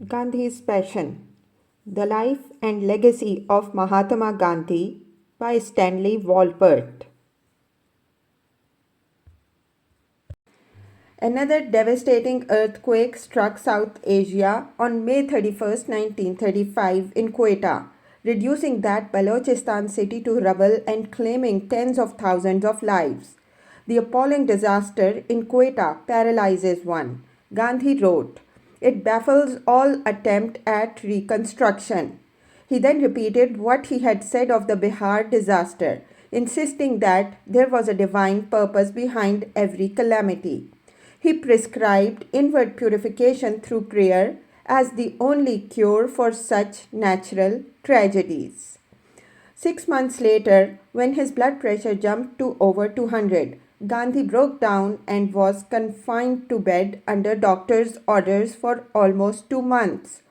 Gandhi's Passion: The Life and Legacy of Mahatma Gandhi by Stanley Wolpert. Another devastating earthquake struck South Asia on May 31st, 1935 in Quetta, reducing that Balochistan city to rubble and claiming tens of thousands of lives. The appalling disaster in Quetta paralyzes one. Gandhi wrote, "It baffles all attempt at reconstruction." He then repeated what he had said of the Bihar disaster, insisting that there was a divine purpose behind every calamity. He prescribed inward purification through prayer as the only cure for such natural tragedies. 6 months later, when his blood pressure jumped to over 200, Gandhi broke down and was confined to bed under doctor's orders for almost 2 months.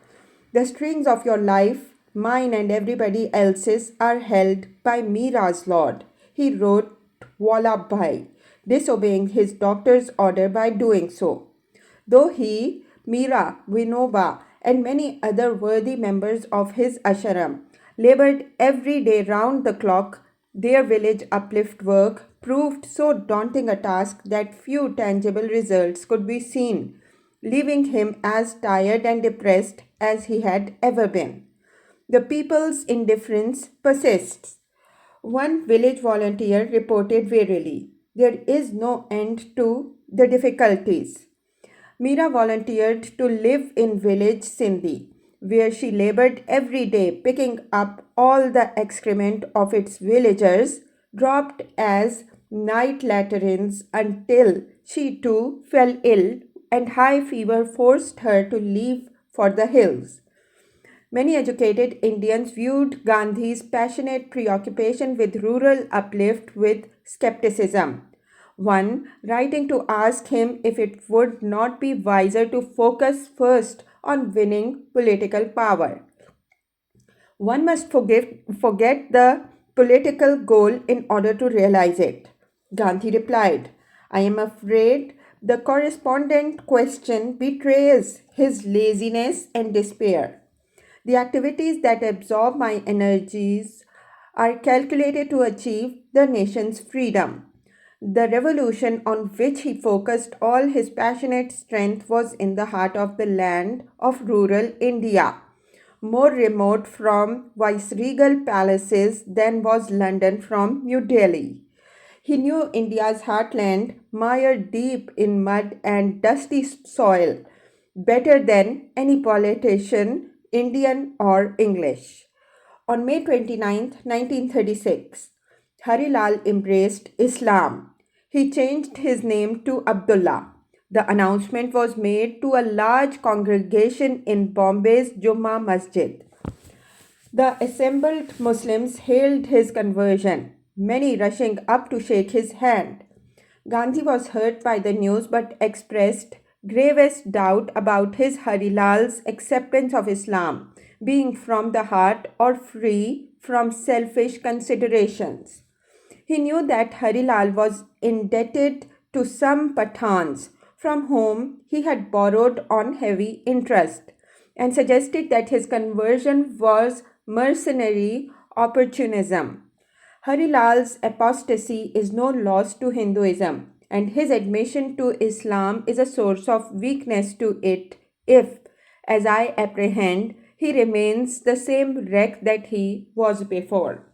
"The strings of your life, mine and everybody else's, are held by Mira's Lord," he wrote Vallabhbhai, disobeying his doctor's order by doing so. Though he, Mira, Vinoba, and many other worthy members of his ashram labored every day round the clock, their village uplift work proved so daunting a task that few tangible results could be seen, leaving him as tired and depressed as he had ever been. The people's indifference persists. One village volunteer reported wearily, "There is no end to the difficulties." Meera volunteered to live in village Sindhi, where she labored every day picking up all the excrement of its villagers, dropped as night latrines until she too fell ill and high fever forced her to leave for the hills. Many educated Indians viewed Gandhi's passionate preoccupation with rural uplift with skepticism. One, writing to ask him if it would not be wiser to focus first on winning political power. "One must forget the political goal in order to realize it." Gandhi replied, "I am afraid the correspondent question betrays his laziness and despair. The activities that absorb my energies are calculated to achieve the nation's freedom." The revolution on which he focused all his passionate strength was in the heart of the land of rural India, more remote from viceregal palaces than was London from New Delhi. He knew India's heartland, mired deep in mud and dusty soil, better than any politician, Indian or English. On May 29, 1936, Harilal embraced Islam. He changed his name to Abdullah. The announcement was made to a large congregation in Bombay's Jummah Masjid. The assembled Muslims hailed his conversion, many rushing up to shake his hand. Gandhi was hurt by the news but expressed gravest doubt about his Harilal's acceptance of Islam being from the heart or free from selfish considerations. He knew that Harilal was indebted to some Pathans from whom he had borrowed on heavy interest, and suggested that his conversion was mercenary opportunism. Harilal's apostasy is no loss to Hinduism, and his admission to Islam is a source of weakness to it if, as I apprehend, he remains the same wreck that he was before.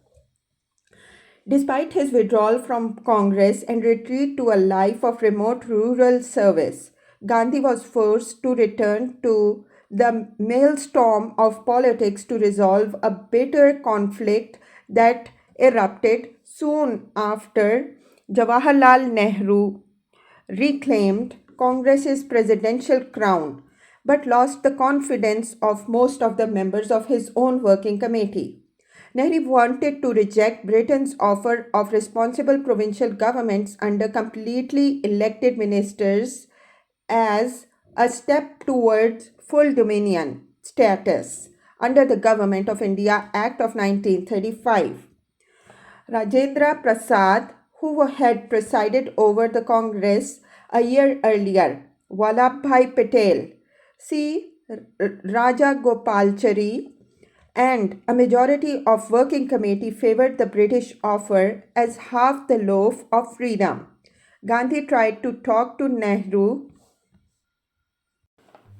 Despite his withdrawal from Congress and retreat to a life of remote rural service, Gandhi was forced to return to the maelstrom of politics to resolve a bitter conflict that erupted soon after Jawaharlal Nehru reclaimed Congress's presidential crown but lost the confidence of most of the members of his own working committee. Nehru wanted to reject Britain's offer of responsible provincial governments under completely elected ministers as a step towards full dominion status under the Government of India Act of 1935. Rajendra Prasad, who had presided over the Congress a year earlier, Vallabhbhai Patel, see Raja Gopalchari, and a majority of working committee favored the British offer as half the loaf of freedom. Gandhi tried to talk to Nehru,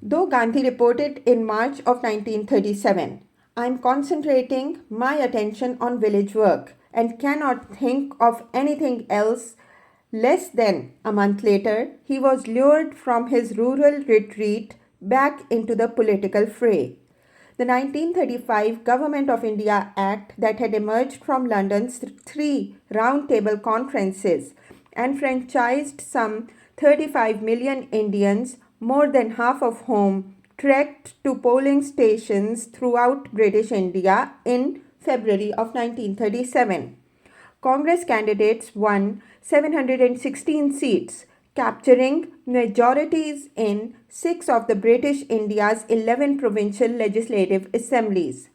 though Gandhi reported in March of 1937, "I am concentrating my attention on village work and cannot think of anything else." Less than a month later, he was lured from his rural retreat back into the political fray. The 1935 Government of India Act, that had emerged from London's three roundtable conferences, enfranchised some 35 million Indians, more than half of whom trekked to polling stations throughout British India in February of 1937. Congress candidates won 716 seats, capturing majorities in 6 of the British India's 11 provincial legislative assemblies.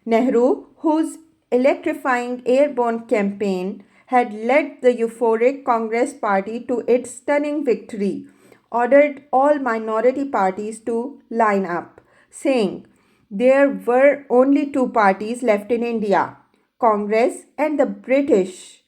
Nehru, whose electrifying airborne campaign had led the euphoric Congress party to its stunning victory, ordered all minority parties to line up, saying there were only two parties left in India, Congress and the British.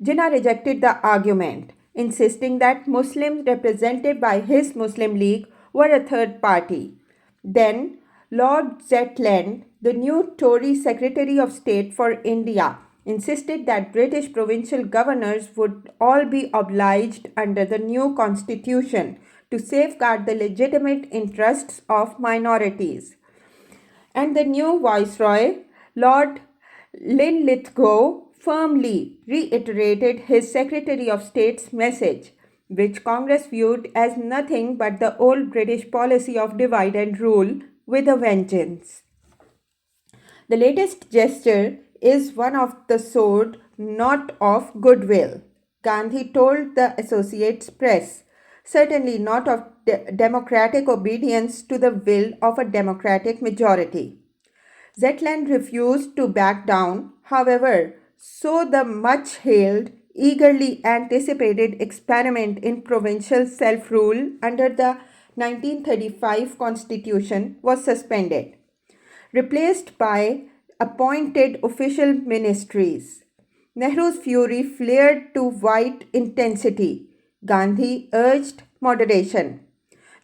Jinnah rejected the argument, insisting that Muslims represented by his Muslim League were a third party. Then, Lord Zetland, the new Tory Secretary of State for India, insisted that British provincial governors would all be obliged under the new constitution to safeguard the legitimate interests of minorities. And the new Viceroy, Lord Linlithgow, firmly reiterated his Secretary of State's message, which Congress viewed as nothing but the old British policy of divide and rule with a vengeance. The latest gesture is one of the sword, not of goodwill, Gandhi told the Associated Press, certainly not of democratic obedience to the will of a democratic majority. Zetland refused to back down, however, so the much hailed, eagerly anticipated experiment in provincial self rule under the 1935 Constitution was suspended, replaced by appointed official ministries. Nehru's fury flared to white intensity. Gandhi urged moderation.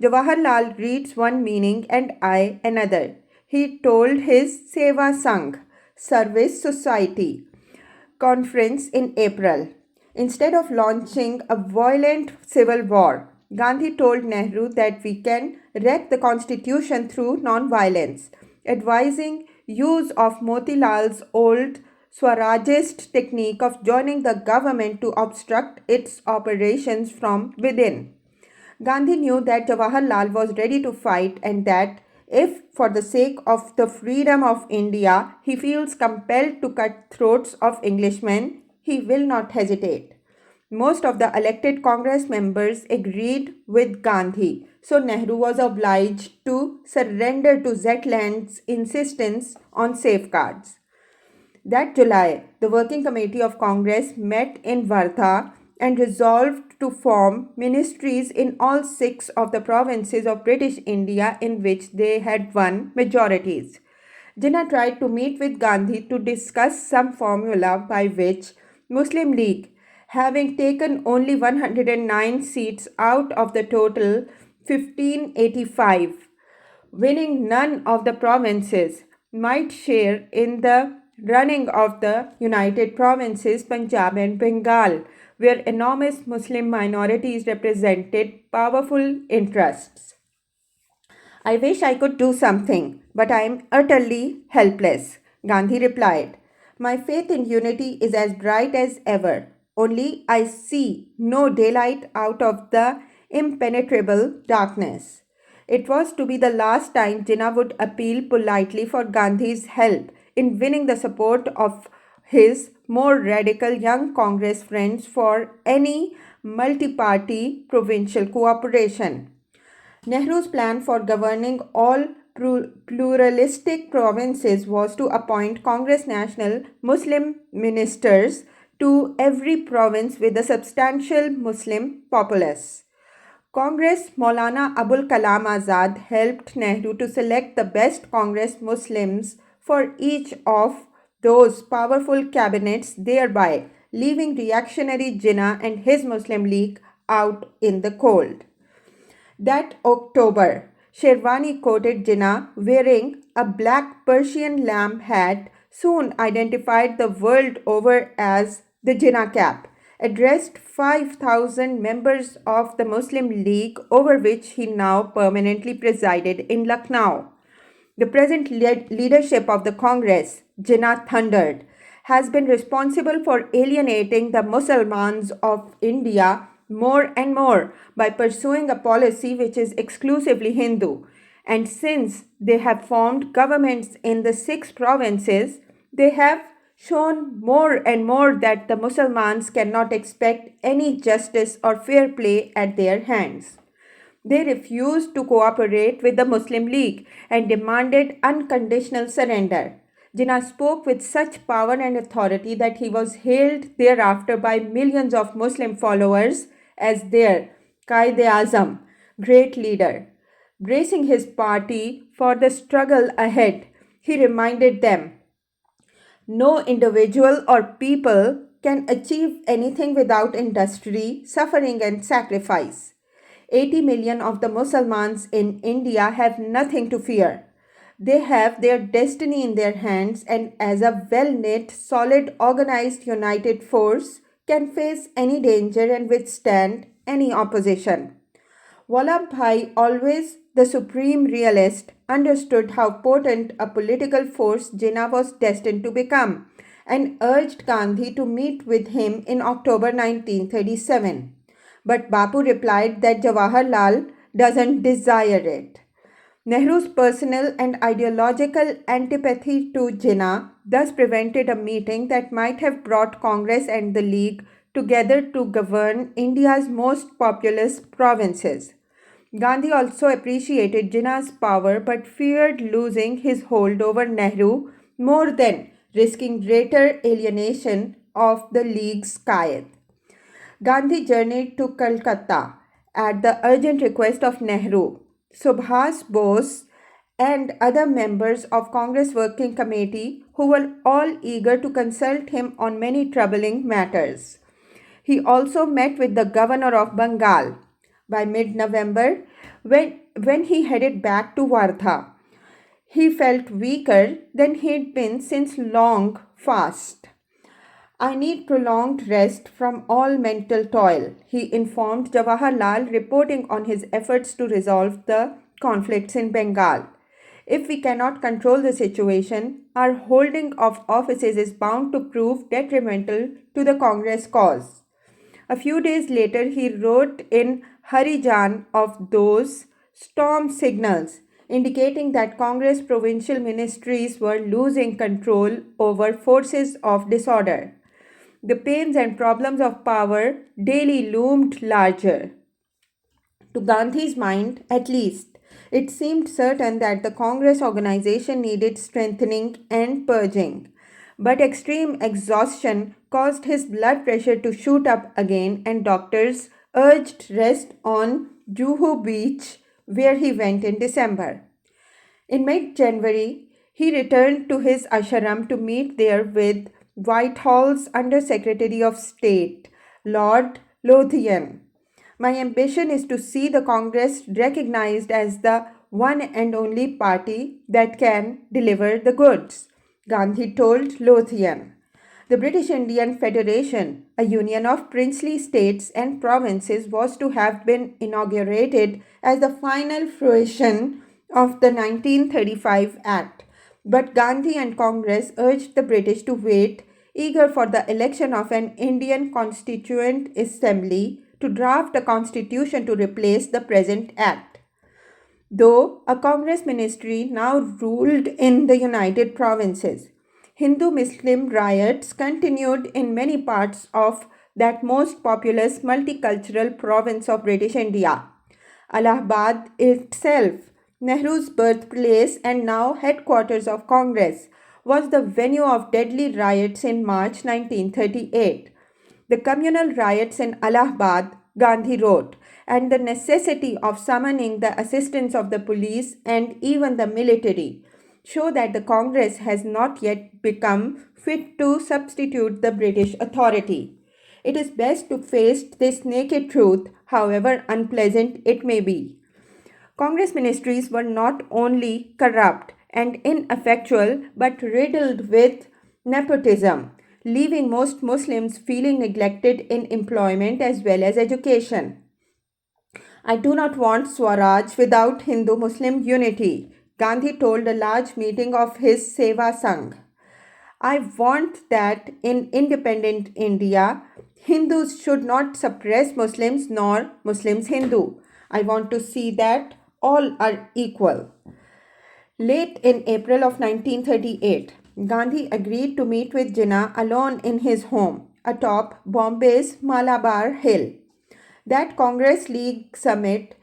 Jawaharlal reads one meaning and I another, he told his Seva Sangh, Service Society, conference in April. Instead of launching a violent civil war, Gandhi told Nehru that we can wreck the constitution through non-violence, advising use of Motilal's old Swarajist technique of joining the government to obstruct its operations from within. Gandhi knew that Jawaharlal was ready to fight and that if, for the sake of the freedom of India, he feels compelled to cut throats of Englishmen, he will not hesitate. Most of the elected Congress members agreed with Gandhi, so Nehru was obliged to surrender to Zetland's insistence on safeguards. That July, the Working Committee of Congress met in Wardha and resolved to form ministries in all 6 of the provinces of British India in which they had won majorities. Jinnah tried to meet with Gandhi to discuss some formula by which Muslim League, having taken only 109 seats out of the total 1585, winning none of the provinces, might share in the running of the United Provinces, Punjab and Bengal, where enormous Muslim minorities represented powerful interests. I wish I could do something, but I am utterly helpless, Gandhi replied. My faith in unity is as bright as ever, only I see no daylight out of the impenetrable darkness. It was to be the last time Jinnah would appeal politely for Gandhi's help in winning the support of his more radical young Congress friends for any multi-party provincial cooperation. Nehru's plan for governing all pluralistic provinces was to appoint Congress national Muslim ministers to every province with a substantial Muslim populace. Congress Maulana Abul Kalam Azad helped Nehru to select the best Congress Muslims for each of those powerful cabinets, thereby leaving reactionary Jinnah and his Muslim League out in the cold. That October, Sherwani coated Jinnah wearing a black Persian lamb hat, soon identified the world over as the Jinnah cap, addressed 5,000 members of the Muslim League over which he now permanently presided in Lucknow. The present leadership of the Congress, Jinnah thundered, has been responsible for alienating the Muslims of India more and more by pursuing a policy which is exclusively Hindu. And since they have formed governments in the 6 provinces, they have shown more and more that the Muslims cannot expect any justice or fair play at their hands. They refused to cooperate with the Muslim League and demanded unconditional surrender. Jinnah spoke with such power and authority that he was hailed thereafter by millions of Muslim followers as their Qaid-e-Azam, great leader. Bracing his party for the struggle ahead, he reminded them, no individual or people can achieve anything without industry, suffering, and sacrifice. 80 million of the Muslims in India have nothing to fear. They have their destiny in their hands, and as a well knit, solid, organized, united force, can face any danger and withstand any opposition. Vallabhbhai, always the supreme realist, understood how potent a political force Jinnah was destined to become and urged Gandhi to meet with him in October 1937. But Bapu replied that Jawaharlal doesn't desire it. Nehru's personal and ideological antipathy to Jinnah thus prevented a meeting that might have brought Congress and the League together to govern India's most populous provinces. Gandhi also appreciated Jinnah's power but feared losing his hold over Nehru more than risking greater alienation of the League's Qaid. Gandhi journeyed to Calcutta at the urgent request of Nehru, Subhas Bose, and other members of Congress Working Committee who were all eager to consult him on many troubling matters. He also met with the governor of Bengal. By mid-November, when he headed back to Wardha, he felt weaker than he'd been since long fast. I need prolonged rest from all mental toil, he informed Jawaharlal, reporting on his efforts to resolve the conflicts in Bengal. If we cannot control the situation, our holding of offices is bound to prove detrimental to the Congress cause. A few days later, he wrote in Harijan of those storm signals, indicating that Congress provincial ministries were losing control over forces of disorder. The pains and problems of power daily loomed larger. To Gandhi's mind, at least, it seemed certain that the Congress organization needed strengthening and purging. But extreme exhaustion caused his blood pressure to shoot up again, and doctors urged rest on Juhu Beach, where he went in December. In mid-January, he returned to his ashram to meet there with Whitehall's Under Secretary of State, Lord Lothian. My ambition is to see the Congress recognized as the one and only party that can deliver the goods, Gandhi told Lothian. The British Indian Federation, a union of princely states and provinces, was to have been inaugurated as the final fruition of the 1935 Act. But Gandhi and Congress urged the British to wait, eager for the election of an Indian Constituent Assembly to draft a constitution to replace the present act. Though a Congress ministry now ruled in the United Provinces, Hindu-Muslim riots continued in many parts of that most populous multicultural province of British India. Allahabad itself, Nehru's birthplace and now headquarters of Congress, was the venue of deadly riots in March 1938. The communal riots in Allahabad, Gandhi wrote, and the necessity of summoning the assistance of the police and even the military show that the Congress has not yet become fit to substitute the British authority. It is best to face this naked truth, however unpleasant it may be. Congress ministries were not only corrupt and ineffectual but riddled with nepotism, leaving most Muslims feeling neglected in employment as well as education. I do not want Swaraj without Hindu Muslim unity, Gandhi told a large meeting of his Seva Sangh. I want that in independent India, Hindus should not suppress Muslims nor Muslims Hindu. I want to see that all are equal. Late in April of 1938, Gandhi agreed to meet with Jinnah alone in his home atop Bombay's Malabar Hill. That Congress League summit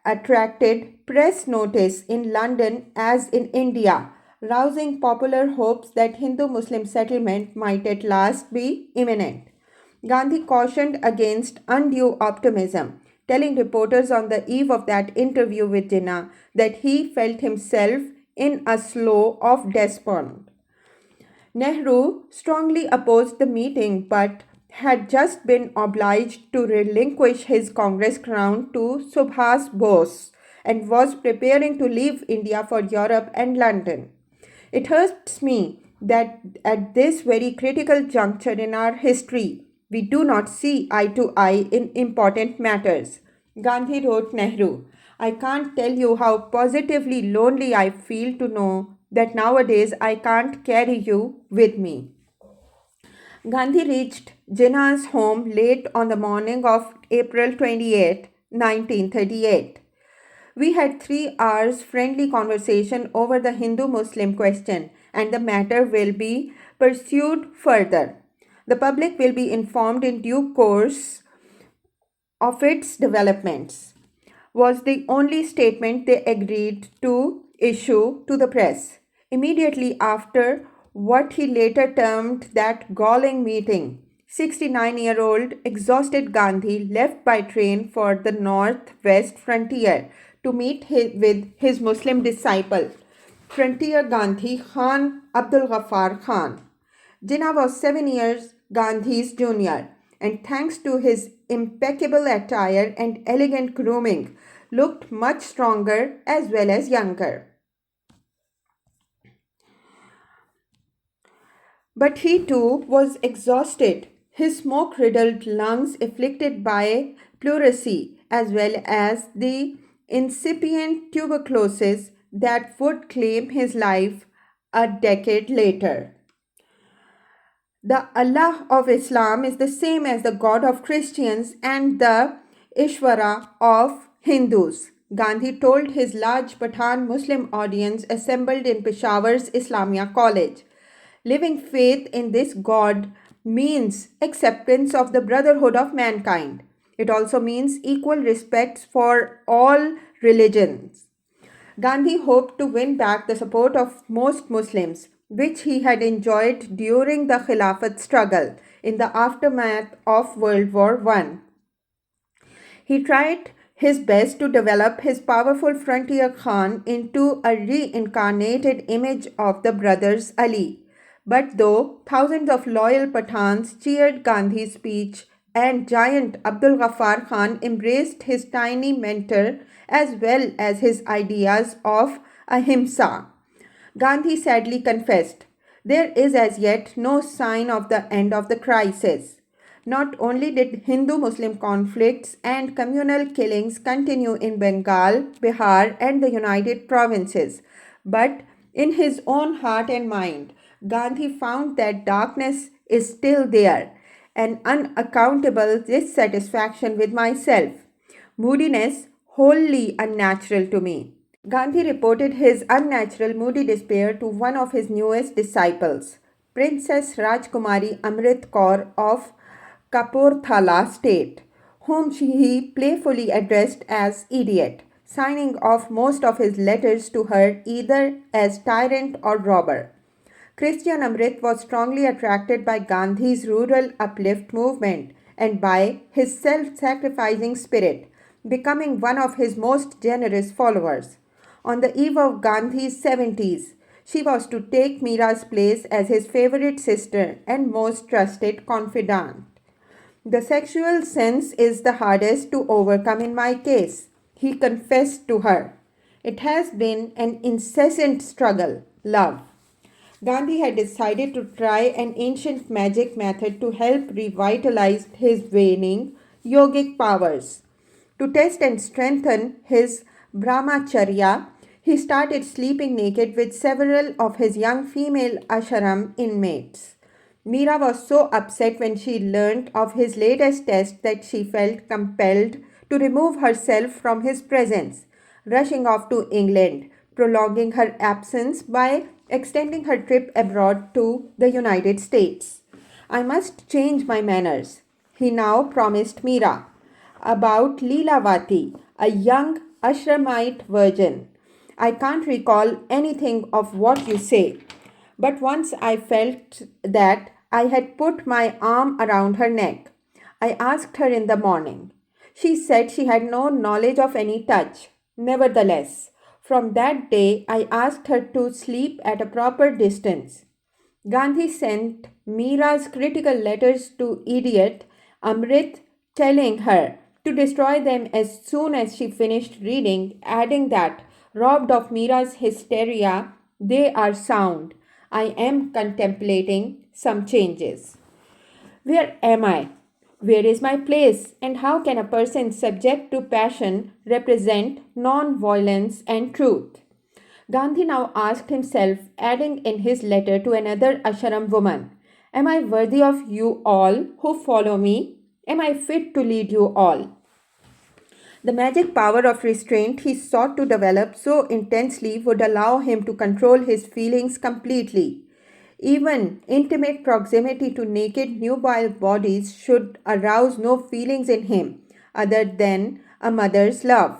attracted press notice in London as in India, rousing popular hopes that Hindu-Muslim settlement might at last be imminent. Gandhi cautioned against undue optimism, telling reporters on the eve of that interview with Jinnah that he felt himself in a slough of despair. Nehru strongly opposed the meeting but had just been obliged to relinquish his Congress crown to Subhas Bose and was preparing to leave India for Europe and London. It hurts me that at this very critical juncture in our history, we do not see eye to eye in important matters. Gandhi wrote Nehru, I can't tell you how positively lonely I feel to know that nowadays I can't carry you with me. Gandhi reached Jinnah's home late on the morning of April 28, 1938. We had 3 hours friendly conversation over the Hindu-Muslim question and the matter will be pursued further. The public will be informed in due course of its developments, was the only statement they agreed to issue to the press. Immediately after what he later termed that galling meeting, 69-year-old exhausted Gandhi left by train for the north-west frontier to meet with his Muslim disciple, Frontier Gandhi Khan Abdul Ghaffar Khan. Jinnah was 7 years Gandhi's junior, and thanks to his impeccable attire and elegant grooming, looked much stronger as well as younger. But he too was exhausted, his smoke-riddled lungs afflicted by pleurisy as well as the incipient tuberculosis that would claim his life a decade later. The Allah of Islam is the same as the God of Christians and the Ishvara of Hindus, Gandhi told his large Pathan Muslim audience assembled in Peshawar's Islamia College. Living faith in this God means acceptance of the brotherhood of mankind. It also means equal respect for all religions. Gandhi hoped to win back the support of most Muslims, which he had enjoyed during the Khilafat struggle in the aftermath of World War I. He tried his best to develop his powerful frontier Khan into a reincarnated image of the brothers Ali. But though thousands of loyal Pathans cheered Gandhi's speech and giant Abdul Ghaffar Khan embraced his tiny mentor as well as his ideas of ahimsa, Gandhi sadly confessed, there is as yet no sign of the end of the crisis. Not only did Hindu-Muslim conflicts and communal killings continue in Bengal, Bihar and the United Provinces, but in his own heart and mind, Gandhi found that darkness is still there, an unaccountable dissatisfaction with myself, moodiness wholly unnatural to me. Gandhi reported his unnatural moody despair to one of his newest disciples, Princess Rajkumari Amrit Kaur of Kapurthala state, whom he playfully addressed as idiot, signing off most of his letters to her either as tyrant or robber. Christian Amrit was strongly attracted by Gandhi's rural uplift movement and by his self-sacrificing spirit, becoming one of his most generous followers. On the eve of Gandhi's 70s, she was to take Mira's place as his favorite sister and most trusted confidant. The sexual sense is the hardest to overcome in my case, he confessed to her. It has been an incessant struggle, love. Gandhi had decided to try an ancient magic method to help revitalize his waning yogic powers. To test and strengthen his brahmacharya, he started sleeping naked with several of his young female ashram inmates. Meera was so upset when she learnt of his latest test that she felt compelled to remove herself from his presence, rushing off to England, prolonging her absence by extending her trip abroad to the United States. I must change my manners, he now promised Meera. About Leelavati, a young ashramite virgin. I can't recall anything of what you say, but once I felt that I had put my arm around her neck. I asked her in the morning. She said she had no knowledge of any touch. Nevertheless, from that day I asked her to sleep at a proper distance. Gandhi sent Meera's critical letters to idiot Amrit, telling her to destroy them as soon as she finished reading, adding that, robbed of Meera's hysteria, they are sound. I am contemplating some changes. Where am I? Where is my place? And how can a person subject to passion represent non-violence and truth? Gandhi now asked himself, adding in his letter to another ashram woman, am I worthy of you all who follow me? Am I fit to lead you all? The magic power of restraint he sought to develop so intensely would allow him to control his feelings completely. Even intimate proximity to naked nubile bodies should arouse no feelings in him other than a mother's love.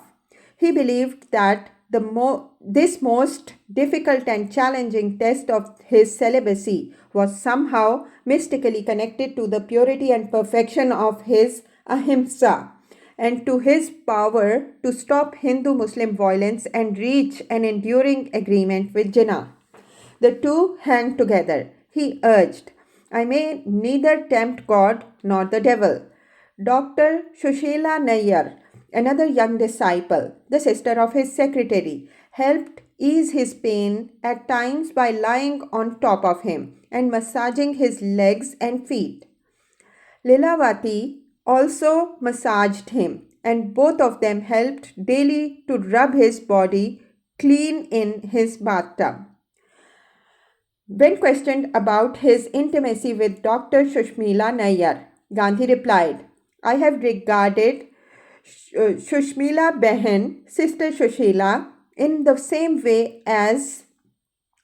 He believed that this most difficult and challenging test of his celibacy was somehow mystically connected to the purity and perfection of his ahimsa and to his power to stop Hindu-Muslim violence and reach an enduring agreement with Jinnah. The two hang together, he urged. I may neither tempt God nor the devil. Dr. Shushila Nayyar, another young disciple, the sister of his secretary, helped ease his pain at times by lying on top of him and massaging his legs and feet. Lilavati also massaged him, and both of them helped daily to rub his body clean in his bathtub. When questioned about his intimacy with Dr. Shushmila Nayyar, Gandhi replied, I have regarded Shushmila Behan, Sister Shushila, in the same way as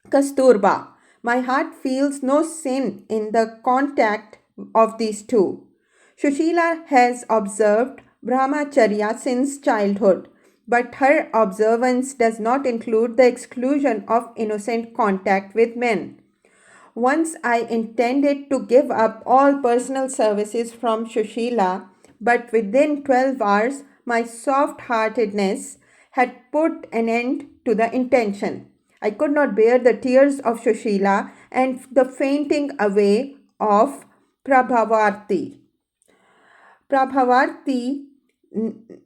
Kasturba. My heart feels no sin in the contact of these two. Shushila has observed Brahmacharya since childhood, but her observance does not include the exclusion of innocent contact with men. Once I intended to give up all personal services from Shushila, but within 12 hours my soft-heartedness had put an end to the intention. I could not bear the tears of Shushila and the fainting away of Prabhavarti. Prabhavarti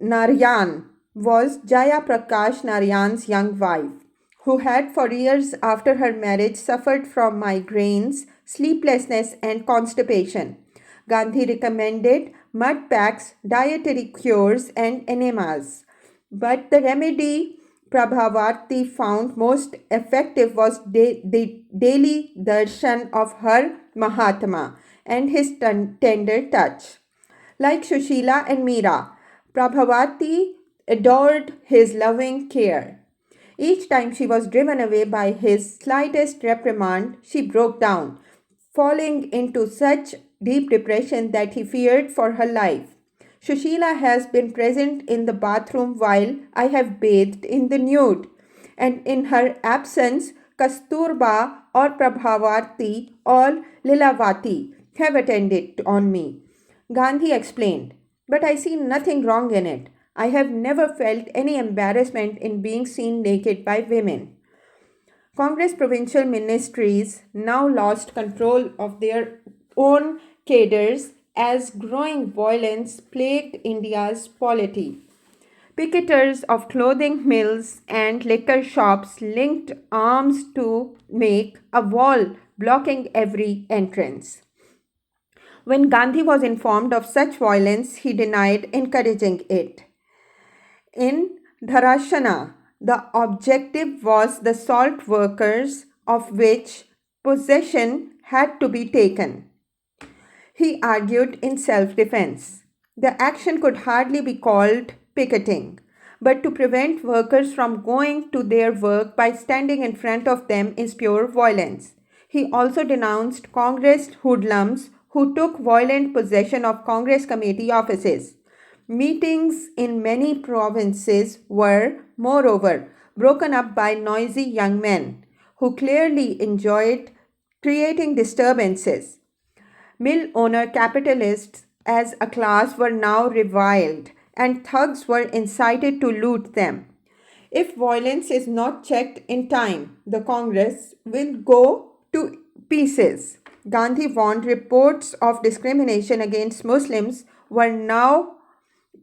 Narayan was Jaya Prakash Narayan's young wife, who had for years after her marriage suffered from migraines, sleeplessness and constipation. Gandhi recommended mud packs, dietary cures and enemas. But the remedy Prabhavarti found most effective was the daily darshan of her Mahatma and his tender touch. Like Shushila and Meera, Prabhavati adored his loving care. Each time she was driven away by his slightest reprimand, she broke down, falling into such deep depression that he feared for her life. Shushila has been present in the bathroom while I have bathed in the nude, and in her absence, Kasturba or Prabhavarti or Lilavati have attended on me. Gandhi explained, "But I see nothing wrong in it. I have never felt any embarrassment in being seen naked by women." Congress provincial ministries now lost control of their own cadres as growing violence plagued India's polity. Picketers of clothing mills and liquor shops linked arms to make a wall blocking every entrance. When Gandhi was informed of such violence, he denied encouraging it. In Dharashana, the objective was the salt workers, of which possession had to be taken. He argued in self-defense. The action could hardly be called picketing, but to prevent workers from going to their work by standing in front of them is pure violence. He also denounced Congress hoodlums who took violent possession of Congress committee offices. Meetings in many provinces were, moreover, broken up by noisy young men who clearly enjoyed creating disturbances. Mill owner capitalists as a class were now reviled, and thugs were incited to loot them. If violence is not checked in time, the Congress will go to pieces. Gandhi warned reports of discrimination against Muslims were now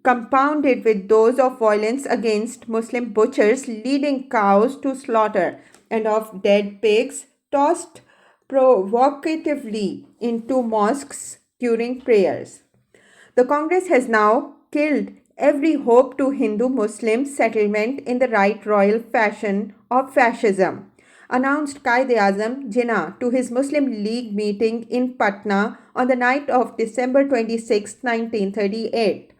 compounded with those of violence against Muslim butchers leading cows to slaughter and of dead pigs tossed provocatively into mosques during prayers. The Congress has now killed every hope to Hindu-Muslim settlement in the right royal fashion of fascism, announced Qaid-e-Azam Jinnah to his Muslim League meeting in Patna on the night of December 26, 1938.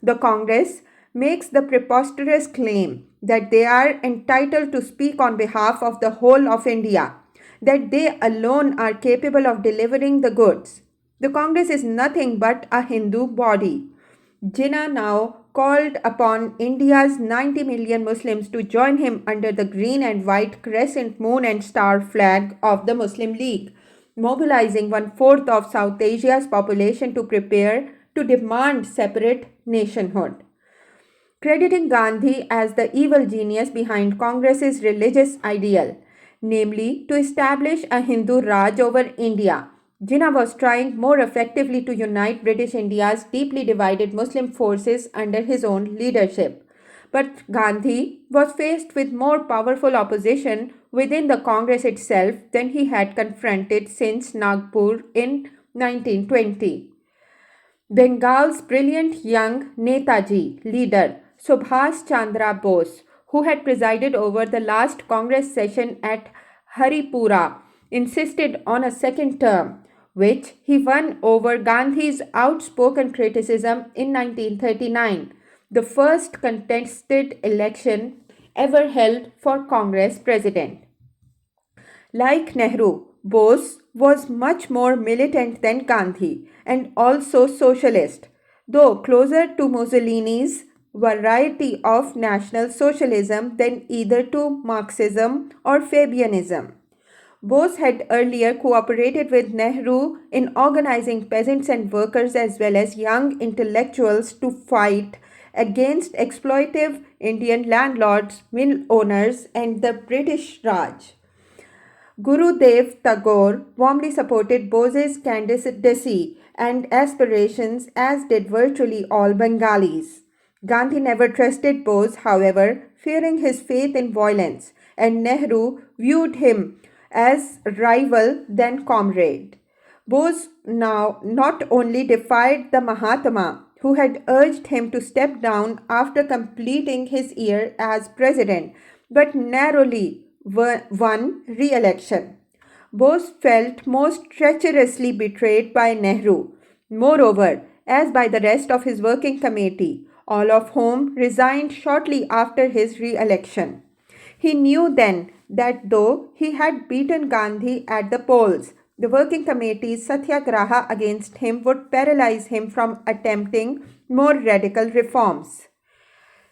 The Congress makes the preposterous claim that they are entitled to speak on behalf of the whole of India, that they alone are capable of delivering the goods. The Congress is nothing but a Hindu body. Jinnah now called upon India's 90 million Muslims to join him under the green and white crescent moon and star flag of the Muslim League, mobilizing 1/4 of South Asia's population to prepare to demand separate nationhood. Crediting Gandhi as the evil genius behind Congress's religious ideal, namely to establish a Hindu Raj over India, Jinnah was trying more effectively to unite British India's deeply divided Muslim forces under his own leadership. But Gandhi was faced with more powerful opposition within the Congress itself than he had confronted since Nagpur in 1920. Bengal's brilliant young Netaji leader Subhas Chandra Bose, who had presided over the last Congress session at Haripura, insisted on a second term, which he won over Gandhi's outspoken criticism in 1939, the first contested election ever held for Congress president. Like Nehru, Bose was much more militant than Gandhi and also socialist, though closer to Mussolini's variety of National Socialism than either to Marxism or Fabianism. Bose had earlier cooperated with Nehru in organizing peasants and workers as well as young intellectuals to fight against exploitive Indian landlords, mill owners, and the British Raj. Gurudev Tagore warmly supported Bose's candidacy and aspirations, as did virtually all Bengalis. Gandhi never trusted Bose, however, fearing his faith in violence, and Nehru viewed him as rival than comrade. Bose now not only defied the Mahatma, who had urged him to step down after completing his year as president, but narrowly won re-election. Bose felt most treacherously betrayed by Nehru, moreover, as by the rest of his working committee, all of whom resigned shortly after his re-election. He knew then that though he had beaten Gandhi at the polls, the working committee's satyagraha against him would paralyze him from attempting more radical reforms.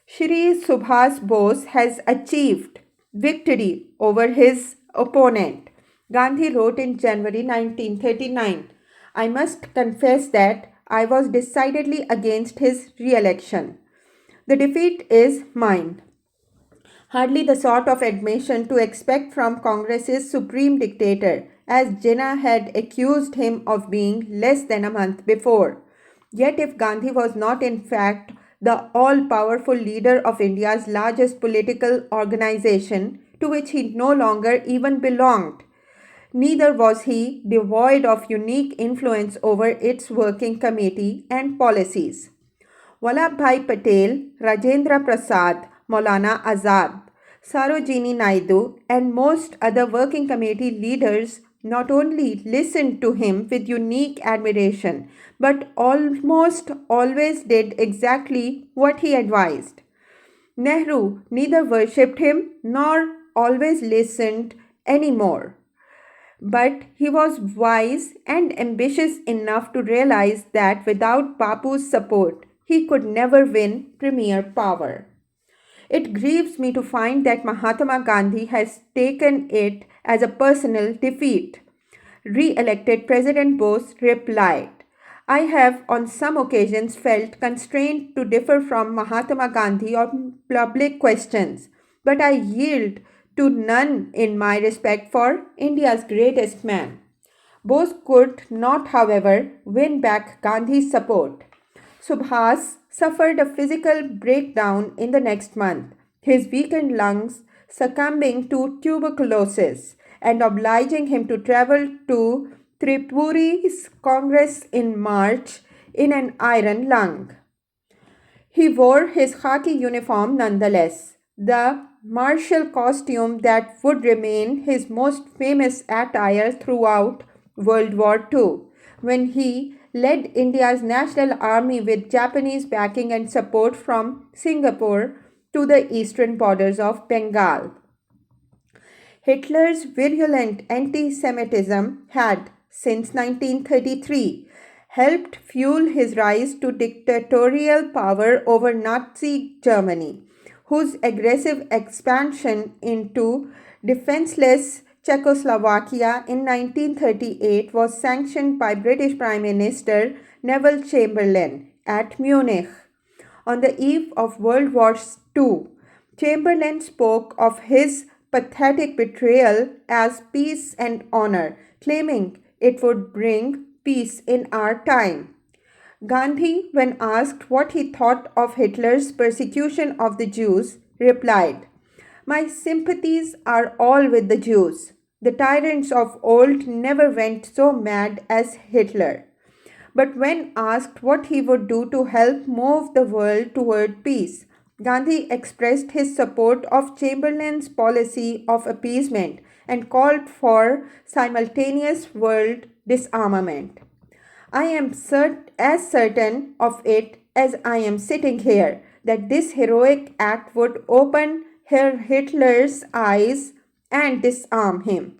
Shri Subhas Bose has achieved victory over his opponent. Gandhi wrote in January 1939, "I must confess that I was decidedly against his re-election. The defeat is mine. Hardly the sort of admission to expect from Congress's supreme dictator, as Jinnah had accused him of being less than a month before. Yet if Gandhi was not in fact the all-powerful leader of India's largest political organization, to which he no longer even belonged, neither was he devoid of unique influence over its working committee and policies. Vallabhbhai Patel, Rajendra Prasad, Maulana Azad, Sarojini Naidu, and most other working committee leaders not only listened to him with unique admiration, but almost always did exactly what he advised. Nehru neither worshipped him nor always listened any more. But he was wise and ambitious enough to realize that without Bapu's support, he could never win premier power. It grieves me to find that Mahatma Gandhi has taken it as a personal defeat. Re-elected President Bose replied, I have on some occasions felt constrained to differ from Mahatma Gandhi on public questions, but I yield to none in my respect for India's greatest man. Bose could not, however, win back Gandhi's support. Subhas suffered a physical breakdown in the next month, his weakened lungs succumbing to tuberculosis and obliging him to travel to Tripuri's Congress in March in an iron lung. He wore his khaki uniform nonetheless, the martial costume that would remain his most famous attire throughout World War II, when he led India's national army with Japanese backing and support from Singapore to the eastern borders of Bengal. Hitler's virulent anti-Semitism had, since 1933, helped fuel his rise to dictatorial power over Nazi Germany, whose aggressive expansion into defenseless Czechoslovakia in 1938 was sanctioned by British Prime Minister Neville Chamberlain at Munich. On the eve of World War II, Chamberlain spoke of his pathetic betrayal as peace and honor, claiming it would bring peace in our time. Gandhi, when asked what he thought of Hitler's persecution of the Jews, replied, My sympathies are all with the Jews. The tyrants of old never went so mad as Hitler. But when asked what he would do to help move the world toward peace, Gandhi expressed his support of Chamberlain's policy of appeasement and called for simultaneous world disarmament. I am as certain of it as I am sitting here that this heroic act would open Hitler's eyes and disarm him.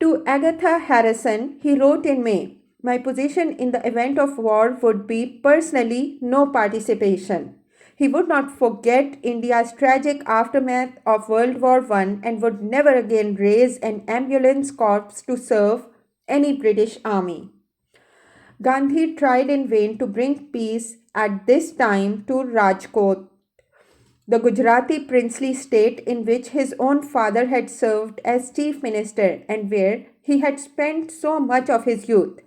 To Agatha Harrison, he wrote in May, My position in the event of war would be personally no participation. He would not forget India's tragic aftermath of World War I and would never again raise an ambulance corps to serve any British army. Gandhi tried in vain to bring peace at this time to Rajkot, the Gujarati princely state in which his own father had served as chief minister and where he had spent so much of his youth.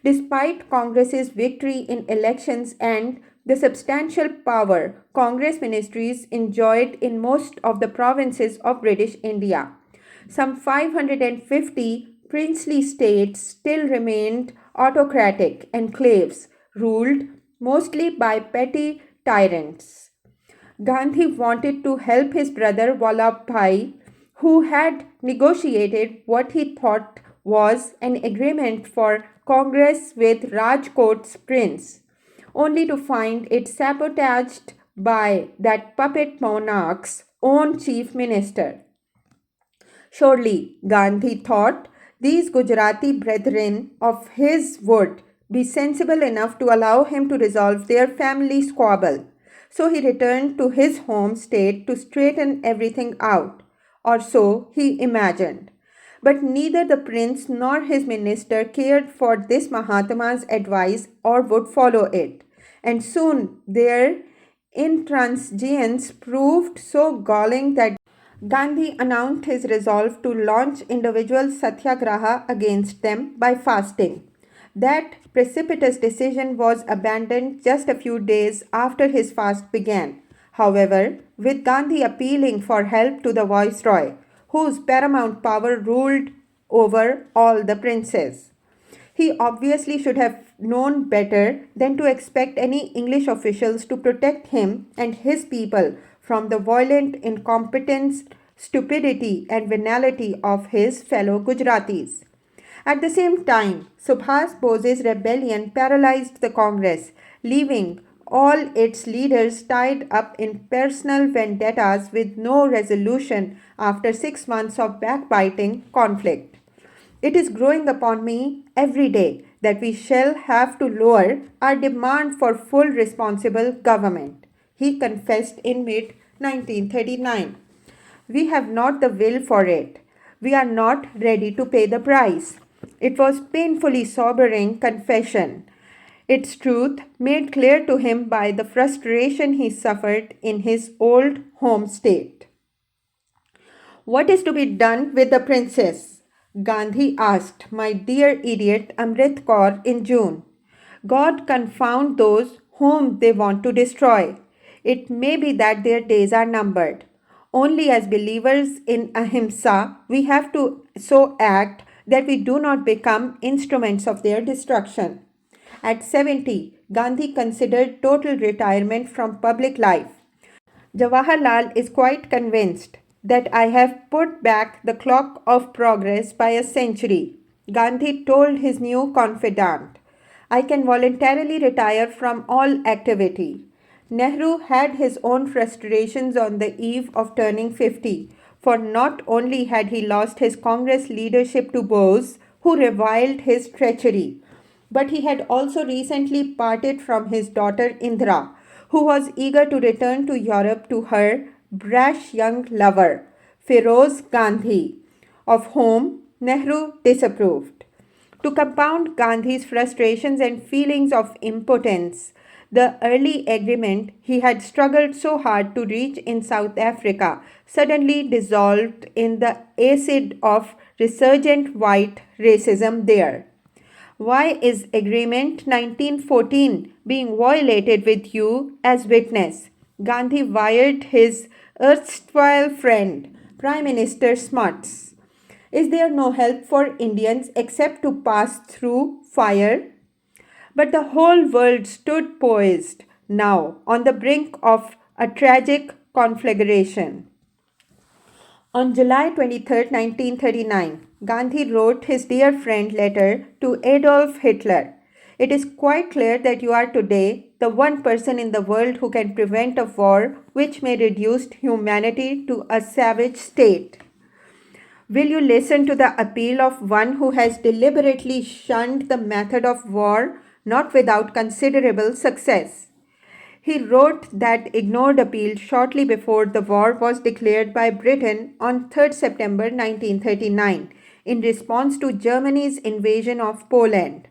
Despite Congress's victory in elections and the substantial power Congress ministries enjoyed in most of the provinces of British India, some 550 princely states still remained autocratic enclaves ruled mostly by petty tyrants. Gandhi wanted to help his brother Vallabhbhai, who had negotiated what he thought was an agreement for Congress with Rajkot's prince, only to find it sabotaged by that puppet monarch's own chief minister. Surely, Gandhi thought, these Gujarati brethren of his would be sensible enough to allow him to resolve their family squabble. So he returned to his home state to straighten everything out, or so he imagined. But neither the prince nor his minister cared for this Mahatma's advice or would follow it. And soon their intransigence proved so galling that Gandhi announced his resolve to launch individual satyagraha against them by fasting. That precipitous decision was abandoned just a few days after his fast began. However, with Gandhi appealing for help to the viceroy, whose paramount power ruled over all the princes. He obviously should have known better than to expect any English officials to protect him and his people from the violent incompetence, stupidity, and venality of his fellow Gujaratis. At the same time, Subhas Bose's rebellion paralyzed the Congress, leaving all its leaders tied up in personal vendettas with no resolution after 6 months of backbiting conflict. It is growing upon me every day that we shall have to lower our demand for full responsible government, he confessed in mid 1939. We have not the will for it. We are not ready to pay the price. It was painfully sobering confession. Its truth made clear to him by the frustration he suffered in his old home state. What is to be done with the princess? Gandhi asked my dear idiot Amrit Kaur in June. God confound those whom they want to destroy. It may be that their days are numbered. Only as believers in ahimsa we have to so act that we do not become instruments of their destruction. At 70, Gandhi considered total retirement from public life. Jawaharlal is quite convinced that I have put back the clock of progress by a century. Gandhi told his new confidant, I can voluntarily retire from all activity. Nehru had his own frustrations on the eve of turning 50, for not only had he lost his Congress leadership to Bose, who reviled his treachery, but he had also recently parted from his daughter Indira, who was eager to return to Europe to her brash young lover, Feroz Gandhi, of whom Nehru disapproved. To compound Gandhi's frustrations and feelings of impotence, the early agreement he had struggled so hard to reach in South Africa suddenly dissolved in the acid of resurgent white racism there. Why is Agreement 1914 being violated with you as witness? Gandhi wired his erstwhile friend, Prime Minister Smuts. Is there no help for Indians except to pass through fire? But the whole world stood poised now on the brink of a tragic conflagration. On July 23, 1939, Gandhi wrote his dear friend letter to Adolf Hitler. It is quite clear that you are today the one person in the world who can prevent a war which may reduce humanity to a savage state. Will you listen to the appeal of one who has deliberately shunned the method of war, not without considerable success? He wrote that ignored appeal shortly before the war was declared by Britain on 3rd September 1939 in response to Germany's invasion of Poland.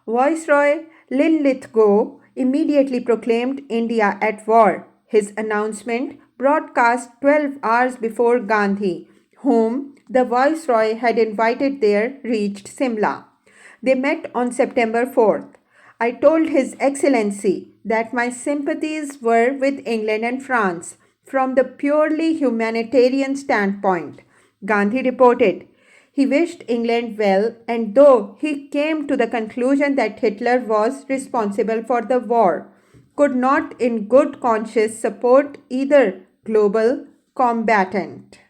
Viceroy Linlithgow immediately proclaimed India at war. His announcement broadcast 12 hours before Gandhi, whom the Viceroy had invited there, reached Simla. They met on September 4th. I told His Excellency that my sympathies were with England and France from the purely humanitarian standpoint. Gandhi reported. He wished England well, and though he came to the conclusion that Hitler was responsible for the war, could not in good conscience support either global combatant.